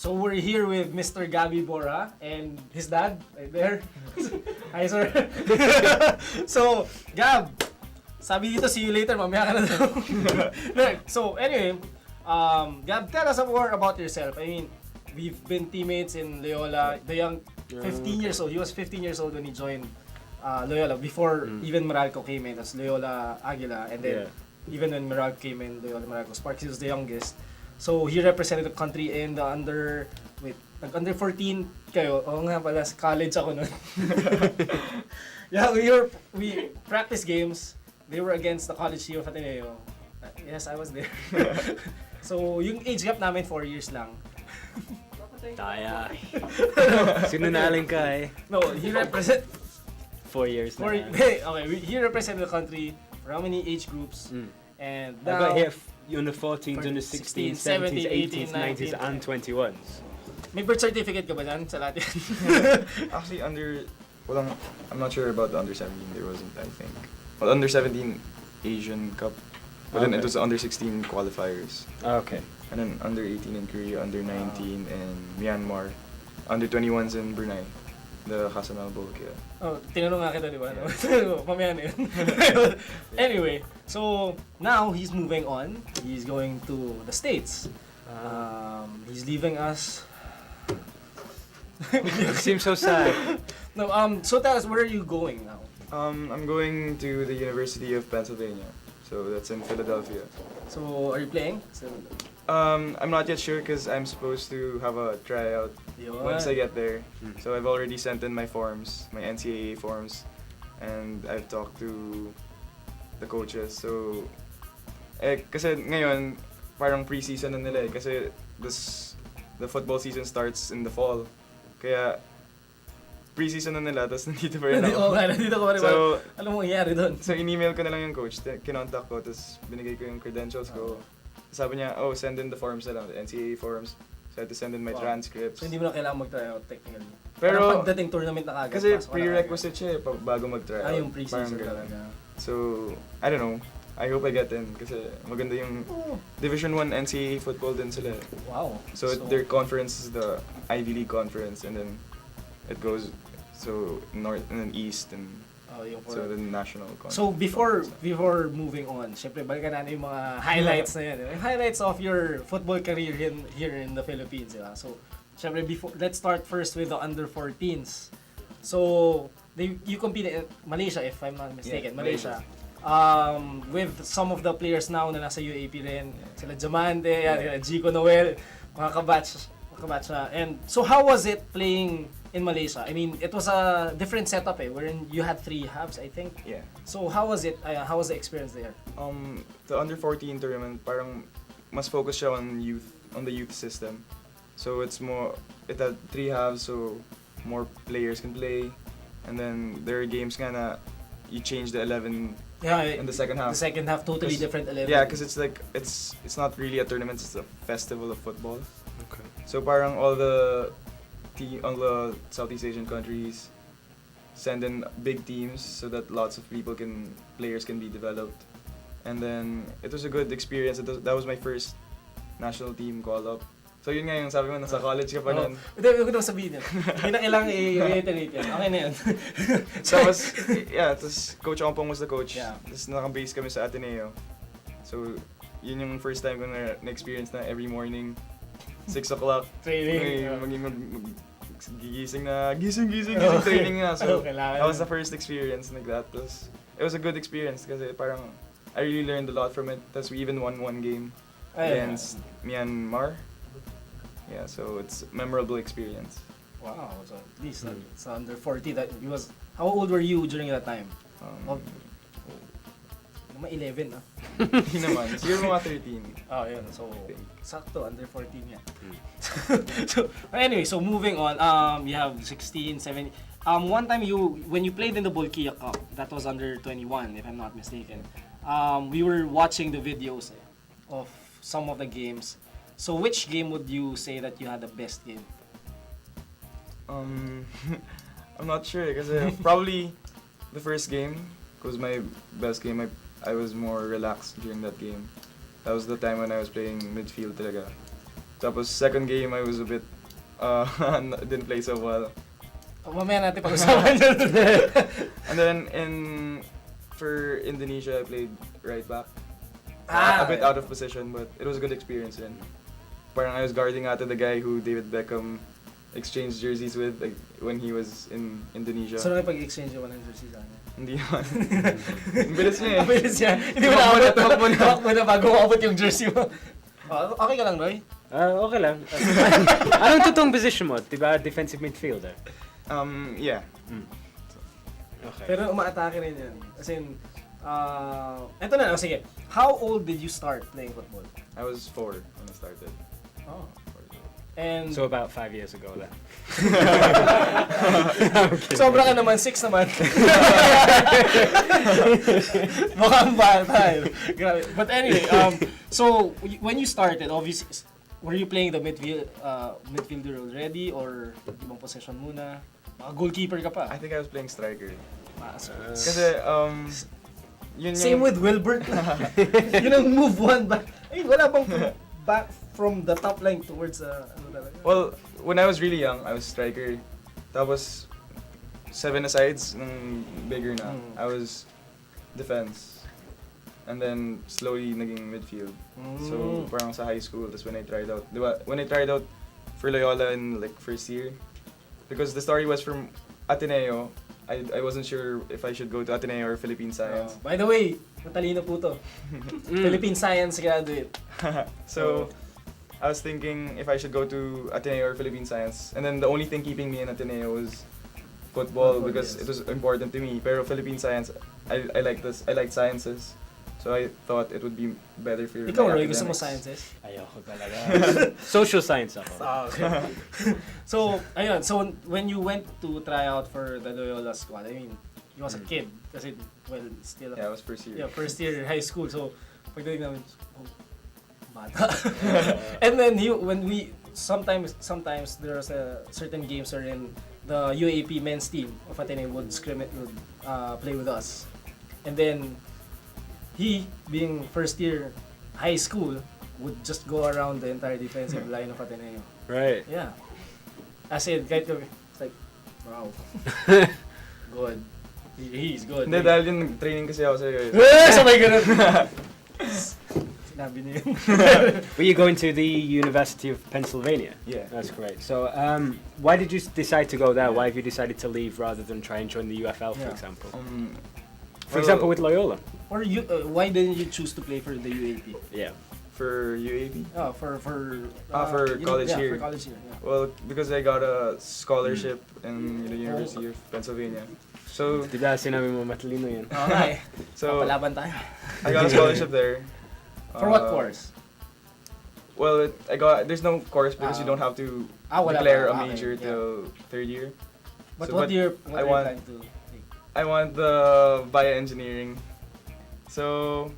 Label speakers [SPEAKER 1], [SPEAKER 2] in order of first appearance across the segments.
[SPEAKER 1] So we're here with Mr. Gaby Borja and his dad right there. Hi, sir. So, Gab, sabi dito, see you later, mamaya ka na daw. So, anyway, Gab, tell us more about yourself. I mean, we've been teammates in Loyola. The young, 15 years old. He was 15 years old when he joined Loyola. Before even Meralco came in, that's Loyola Aguila. And then, even when Meralco came in, Loyola Meralco Sparks, he was the youngest. So, he represented the country in the under 14 kayo. Oo nga pala, sa college ako nun. Yeah, we practice games. They were against the college team of Ateneo. Yes, I was there. So, yung age gap namin 4 years lang.
[SPEAKER 2] Taya. Sinungaling ka eh.
[SPEAKER 1] No, he represent
[SPEAKER 2] 4 years na.
[SPEAKER 1] He represented the country for how many age groups? And
[SPEAKER 2] I
[SPEAKER 1] now,
[SPEAKER 2] got here on the 14s, on the 16s, 17s, 18s, 19s, and 21s.
[SPEAKER 1] may birth certificate ka ba dyan sa lahat yan?
[SPEAKER 3] Actually, I'm not sure about the under 17. There wasn't, I think. Well, under 17 Asian Cup, but then it was under 16 qualifiers.
[SPEAKER 2] Okay.
[SPEAKER 3] And then under 18 in Korea, under 19 in Myanmar, under 21s in Brunei, the Hassanal Bowl. Yeah.
[SPEAKER 1] Oh, tinanong nga kita, di ba? Mamaya na yun. Anyway, so now he's moving on. He's going to the States. He's leaving us.
[SPEAKER 2] You seem so sad.
[SPEAKER 1] No, so tell us, where are you going now?
[SPEAKER 3] I'm going to the University of Pennsylvania, so that's in Philadelphia.
[SPEAKER 1] So, are you playing?
[SPEAKER 3] I'm not yet sure because I'm supposed to have a tryout once I get there. So I've already sent in my forms, my NCAA forms, and I've talked to the coaches. So, kasi ngayon, parang pre-season na nila eh, kasi the football season starts in the fall. Kaya, pre-season na nila, tapos nandito pa rin ako.
[SPEAKER 1] Nandito ka pa rin. So, alam mo nangyari doon?
[SPEAKER 3] So, in-email ko na lang yung coach, kinontak ko, tapos binigay ko yung credentials ko. Sabi niya, send in the forms na lang, the NCAA forms. So I had to send in my transcripts.
[SPEAKER 1] So hindi mo na kailangan mag-tryout technically.
[SPEAKER 3] Pero
[SPEAKER 1] pagdating tournament na kagad.
[SPEAKER 3] Kasi prerequisite siya eh, bago mag-tryout.
[SPEAKER 1] Yung pre-season talaga.
[SPEAKER 3] So, I don't know. I hope I get in kasi maganda yung Division 1 NCAA football din sila.
[SPEAKER 1] Wow.
[SPEAKER 3] So their conference is the Ivy League conference, and then it goes north and then east and so the national conference.
[SPEAKER 1] So before moving on, syempre balikan natin yung mga highlights na yan. Yung highlights of your football career here in the Philippines, diba? So syempre let's start first with the under 14s. So you competed in Malaysia, if I'm not mistaken.
[SPEAKER 3] Yeah,
[SPEAKER 1] Malaysia. With some of the players now na nasa UAP rin. Sila Diamante, Jico Noel, mga kabatch na. And so how was it playing in Malaysia? I mean, it was a different setup wherein you had 3 halves, I think.
[SPEAKER 3] Yeah.
[SPEAKER 1] So how was it? How was the experience there?
[SPEAKER 3] The under 14 tournament, parang mas focus siya on the youth system. So it had 3 halves, so more players can play. And then there are games nga na you change the 11 in the second half.
[SPEAKER 1] The second half, totally different 11.
[SPEAKER 3] Yeah, because it's not really a tournament, it's a festival of football.
[SPEAKER 2] Okay.
[SPEAKER 3] So parang all the Southeast Asian countries send in big teams so that lots of players can be developed. And then it was a good experience. That was my first national team call-up. So yun nga yung sabi mo, nasa college ka pa nun.
[SPEAKER 1] Hindi ko daw sabihin yan. Hindi na kailangan i-reiterate yan. Okay na yan.
[SPEAKER 3] Tapos Coach Ompong was the coach.
[SPEAKER 1] Yeah.
[SPEAKER 3] Tapos naka-base kami sa Ateneo. So yun yung first time ko na-experience na every morning, 6 o'clock.
[SPEAKER 1] Training.
[SPEAKER 3] Gigising training nga. So that was the first experience like that. Tapos it was a good experience kasi parang I really learned a lot from it. Tapos we even won 1 game against Myanmar. Yeah, so it's a memorable experience.
[SPEAKER 1] Wow, so at least it's under 40. How old were you during that time? Naman 11 ah.
[SPEAKER 3] Hindi naman, siguro mga 13.
[SPEAKER 1] Oh, yun. So, sakto, under 14 yan. So, anyway, so moving on, you have 16, 17. One time when you played in the Bolkiah Cup, that was under 21, if I'm not mistaken. We were watching the videos of some of the games. So, which game would you say that you had the best game?
[SPEAKER 3] I'm not sure kasi probably the first game was my best game. I was more relaxed during that game. That was the time when I was playing midfield talaga. Tapos second game I was a bit didn't play so well.
[SPEAKER 1] Mamaya natin pag-usapan yun.
[SPEAKER 3] And then for Indonesia, I played right back. A bit out of position, but it was a good experience. And parang I was guarding ata the guy who David Beckham exchanged jerseys with, like, when he was in Indonesia.
[SPEAKER 1] So nakipag-exchange yung 100 jersey sa kanya?
[SPEAKER 3] Hindi naman. Ang bilis niya eh.
[SPEAKER 1] Ang bilis niya. Hindi mo naabot. Tumakbo na bago maabot yung jersey mo. Okay ka lang, Roy?
[SPEAKER 2] Okay lang. Anong totoong position mo? Diba defensive midfielder?
[SPEAKER 3] Yeah.
[SPEAKER 2] Okay.
[SPEAKER 1] Pero umaatake rin yan. As in, eto na lang, sige. How old did you start playing football?
[SPEAKER 3] I was 4 when I started.
[SPEAKER 1] Oh. And
[SPEAKER 2] So about 5 years ago then.
[SPEAKER 1] sobra ka naman, 6 naman. Mukhang bata eh. Grabe. But anyway, so when you started, obviously, were you playing the midfielder already or ibang position muna? Goalkeeper ka pa.
[SPEAKER 3] I think I was playing striker.
[SPEAKER 1] So,
[SPEAKER 3] Kasi, yun
[SPEAKER 1] same
[SPEAKER 3] yung...
[SPEAKER 1] with Wilbert. Yun ang move one back. Ay, wala bang back from the top line towards ano talaga?
[SPEAKER 3] Well, when I was really young, I was striker. Tapos 7 asides nung bigger na. I was defense. And then slowly naging midfield. So parang sa high school, that's when I tried out. Diba? When I tried out for Loyola in like first year, because the story was from Ateneo, I wasn't sure if I should go to Ateneo or Philippine Science.
[SPEAKER 1] By the way, matalino po to. Philippine Science graduate.
[SPEAKER 3] So I was thinking if I should go to Ateneo or Philippine Science, and then the only thing keeping me in Ateneo was football because it was important to me. Pero Philippine Science, I like this. I like sciences, so I thought it would be better for
[SPEAKER 1] Ikaw,
[SPEAKER 3] my
[SPEAKER 1] Roy, gusto mo
[SPEAKER 3] academics.
[SPEAKER 1] sciences?
[SPEAKER 2] Ayoko talaga. Social science ako.
[SPEAKER 1] Okay. So, ayun. So, when you went to try out for the Loyola squad, I mean, you was a kid. Kasi, well, still,
[SPEAKER 3] Yeah, I was first year.
[SPEAKER 1] yeah, first year high school. So, pagdating namin, oh, bata. And then, sometimes there's a certain games wherein the UAP men's team of Ateneo would play with us. And then, he, being first year high school, would just go around the entire defensive line of Ateneo.
[SPEAKER 2] Right.
[SPEAKER 1] Yeah. As in, kahit kami, it's like, wow. Good. He's good.
[SPEAKER 3] Hindi, dahil yung training kasi ako sa'yo.
[SPEAKER 1] Sabay ganun. Sinabi niya yun.
[SPEAKER 2] Were you going to the University of Pennsylvania?
[SPEAKER 3] Yeah.
[SPEAKER 2] That's great. So, why did you decide to go there? Why have you decided to leave rather than try and join the UFL, for
[SPEAKER 1] Yeah.
[SPEAKER 2] example? For
[SPEAKER 3] Well,
[SPEAKER 2] example, with Loyola.
[SPEAKER 1] Or why didn't you choose to play for the UAP?
[SPEAKER 2] Yeah.
[SPEAKER 3] For UAP?
[SPEAKER 1] Oh, for
[SPEAKER 3] college here.
[SPEAKER 1] For college here. Yeah.
[SPEAKER 3] Well, because I got a scholarship in the University of Pennsylvania. So,
[SPEAKER 2] Diba sinabi mo matalino yan?
[SPEAKER 1] Okay.
[SPEAKER 3] so
[SPEAKER 1] Papalaban tayo.
[SPEAKER 3] I got a scholarship there.
[SPEAKER 1] For what course?
[SPEAKER 3] Well, there's no course because you don't have to
[SPEAKER 1] Wala
[SPEAKER 3] declare
[SPEAKER 1] pa.
[SPEAKER 3] a
[SPEAKER 1] Okay,
[SPEAKER 3] major
[SPEAKER 1] yeah.
[SPEAKER 3] till third year.
[SPEAKER 1] But
[SPEAKER 3] So,
[SPEAKER 1] what year
[SPEAKER 3] I
[SPEAKER 1] are you
[SPEAKER 3] want-
[SPEAKER 1] trying to take?
[SPEAKER 3] I want the bioengineering. So,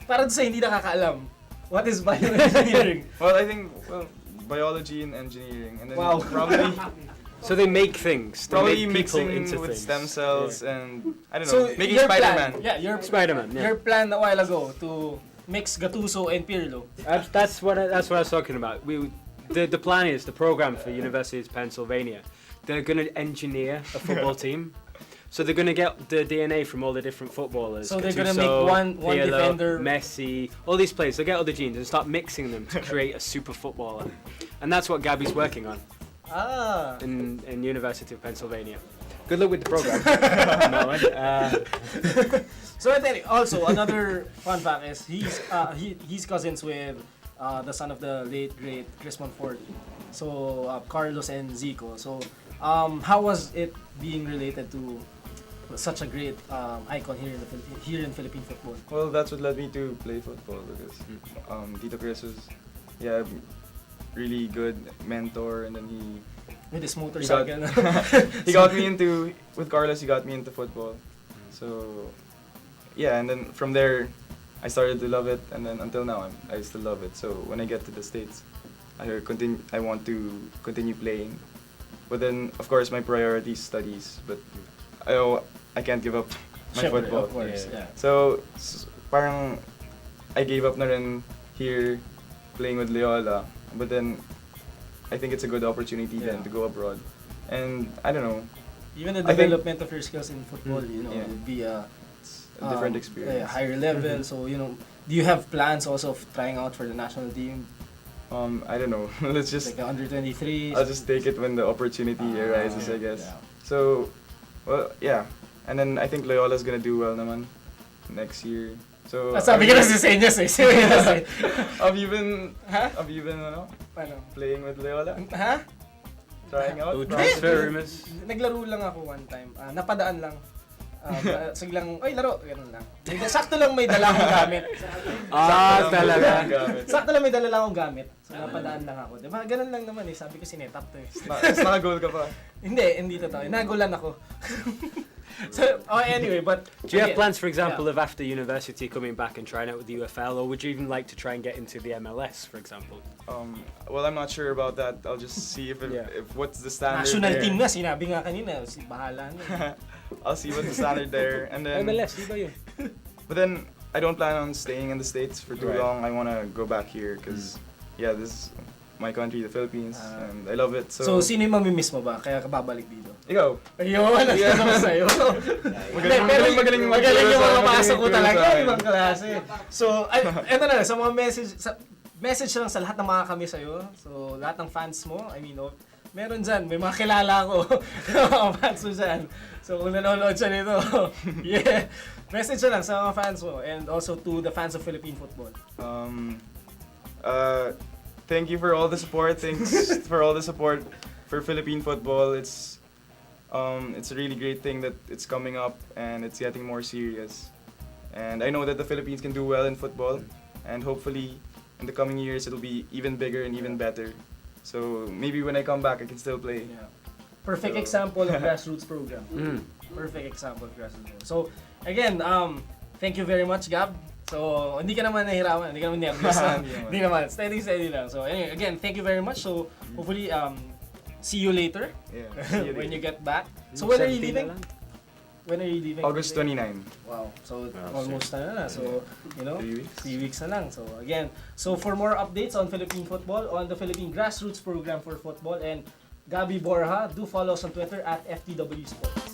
[SPEAKER 1] Para sa hindi nakakaalam, what is bioengineering?
[SPEAKER 3] well, I think biology and engineering, and then
[SPEAKER 1] Wow.
[SPEAKER 3] probably
[SPEAKER 2] So they make things. They
[SPEAKER 3] probably
[SPEAKER 2] make people
[SPEAKER 3] mixing
[SPEAKER 2] into
[SPEAKER 3] with
[SPEAKER 2] things.
[SPEAKER 3] stem cells and I don't
[SPEAKER 1] So,
[SPEAKER 3] know, making
[SPEAKER 1] your
[SPEAKER 3] Spider-Man.
[SPEAKER 1] Plan, yeah,
[SPEAKER 2] Spider-Man, yeah.
[SPEAKER 1] Your plan a while ago to mix Gattuso and Pirlo.
[SPEAKER 2] That's what I was talking about. The plan is the program for University of Pennsylvania. They're going to engineer a football team. So they're going to get the DNA from all the different footballers.
[SPEAKER 1] So they're gonna
[SPEAKER 2] Gattuso,
[SPEAKER 1] make one
[SPEAKER 2] Pirlo,
[SPEAKER 1] defender.
[SPEAKER 2] Messi, all these players. They get all the genes and start mixing them to create a super footballer. And that's what Gaby's working on in University of Pennsylvania. Good luck with the program. No,
[SPEAKER 1] So then, also another fun fact is he's cousins with the son of the late great Chris Monfort. So Carlos and Zico. So how was it being related to such a great icon here in Philippine football?
[SPEAKER 3] Well, that's what led me to play football because Tito Chris was, really good mentor, and then
[SPEAKER 1] With his motorcycle.
[SPEAKER 3] he got me into, with Carlos, he got me into football. So, yeah, and then from there, I started to love it, and then until now, I still love it. So when I get to the States, I want to continue playing. But then, of course, my priority is studies, but I can't give up my
[SPEAKER 1] Syempre,
[SPEAKER 3] football.
[SPEAKER 1] of course, yeah.
[SPEAKER 3] So, parang I gave up na rin here playing with Loyola. But then, I think it's a good opportunity then to go abroad. And I don't know,
[SPEAKER 1] Even the
[SPEAKER 3] I think-
[SPEAKER 1] development of your skills in football, you know,
[SPEAKER 3] Yeah.
[SPEAKER 1] would be a
[SPEAKER 3] it's a different experience.
[SPEAKER 1] a higher level. So, you know, do you have plans also of trying out for the national team?
[SPEAKER 3] I don't know. Let's just,
[SPEAKER 1] Like under 23?
[SPEAKER 3] I'll just take it when the opportunity arises, I guess.
[SPEAKER 1] Yeah.
[SPEAKER 3] So, well, yeah. And then I think Loyola's gonna do well naman next year. So,
[SPEAKER 1] Sabi ka na si Senyas eh. Serious eh.
[SPEAKER 3] have you been,
[SPEAKER 1] Ha?
[SPEAKER 3] have you been,
[SPEAKER 1] Ano?
[SPEAKER 3] playing with Loyola?
[SPEAKER 1] Ha?
[SPEAKER 3] Trying out?
[SPEAKER 2] Oh, transfer rumors.
[SPEAKER 1] Naglaro lang ako one time. Napadaan lang. Siglang, ay laro, ganun lang. Sakto lang may dala akong gamit.
[SPEAKER 2] Talaga.
[SPEAKER 1] Sakto lang may dala lang akong gamit. So napadaan lang ako. Diba? Ganun lang naman eh. Sabi ko sinetap to eh.
[SPEAKER 3] Tapos naka-goal ka pa.
[SPEAKER 1] Hindi totoo. Nagulan ako. So, anyway, but...
[SPEAKER 2] Do you have
[SPEAKER 1] again,
[SPEAKER 2] plans, for example, of after university coming back and trying out with the UFL, or would you even like to try and get into the MLS, for example?
[SPEAKER 3] Well, I'm not sure about that. I'll just see if
[SPEAKER 2] Yeah.
[SPEAKER 3] if what's the standard
[SPEAKER 1] National
[SPEAKER 3] there.
[SPEAKER 1] team nga, sinabi nga kanina. Bahala na.
[SPEAKER 3] I'll see what's the standard there, and then.
[SPEAKER 2] MLS, di ba yun?
[SPEAKER 3] But then I don't plan on staying in the States for too
[SPEAKER 2] Right.
[SPEAKER 3] long. I want to go back here because, yeah, this is my country, the Philippines, and I love it.
[SPEAKER 1] So, sino yung mamimiss mo ba? Kaya ka babalik dito?
[SPEAKER 3] Ikaw.
[SPEAKER 1] Ayun, nasa ko sa'yo. Magaling yung mga pasok ko talaga, ibang klase. So, eto na, sa mga message lang sa lahat ng mga kami sa'yo. So, lahat ng fans mo, I mean, meron dyan, may mga kilala ko, mga fans mo dyan. So, kung nanonood siya nito, yeah, message lang sa mga fans mo and also to the fans of Philippine football.
[SPEAKER 3] Thank you for all the support. Thanks for all the support for Philippine football. It's a really great thing that it's coming up and it's getting more serious. And I know that the Philippines can do well in football, and hopefully in the coming years it'll be even bigger and even better. So maybe when I come back I can still play.
[SPEAKER 1] Yeah. Perfect
[SPEAKER 3] So-
[SPEAKER 1] example of grassroots program.
[SPEAKER 2] Mm.
[SPEAKER 1] Perfect example of grassroots program. So, again, thank you very much, Gab. So, hindi ka naman nahirapan, hindi ka naman nervous. Hindi naman, steady lang. So, anyway, again, thank you very much. So, hopefully, see you later
[SPEAKER 3] Yeah. See you
[SPEAKER 1] when
[SPEAKER 3] later.
[SPEAKER 1] you get back. So, when are you
[SPEAKER 2] 17 na
[SPEAKER 1] leaving?
[SPEAKER 2] lang.
[SPEAKER 1] When are you leaving?
[SPEAKER 3] August 29.
[SPEAKER 1] Wow. So,
[SPEAKER 2] Wow,
[SPEAKER 1] almost na. So, you know,
[SPEAKER 3] 3 weeks.
[SPEAKER 1] 3 weeks na lang. So, again, so for more updates on Philippine football, on the Philippine Grassroots Program for Football, and Gaby Borja, do follow us on Twitter at FTW Sports.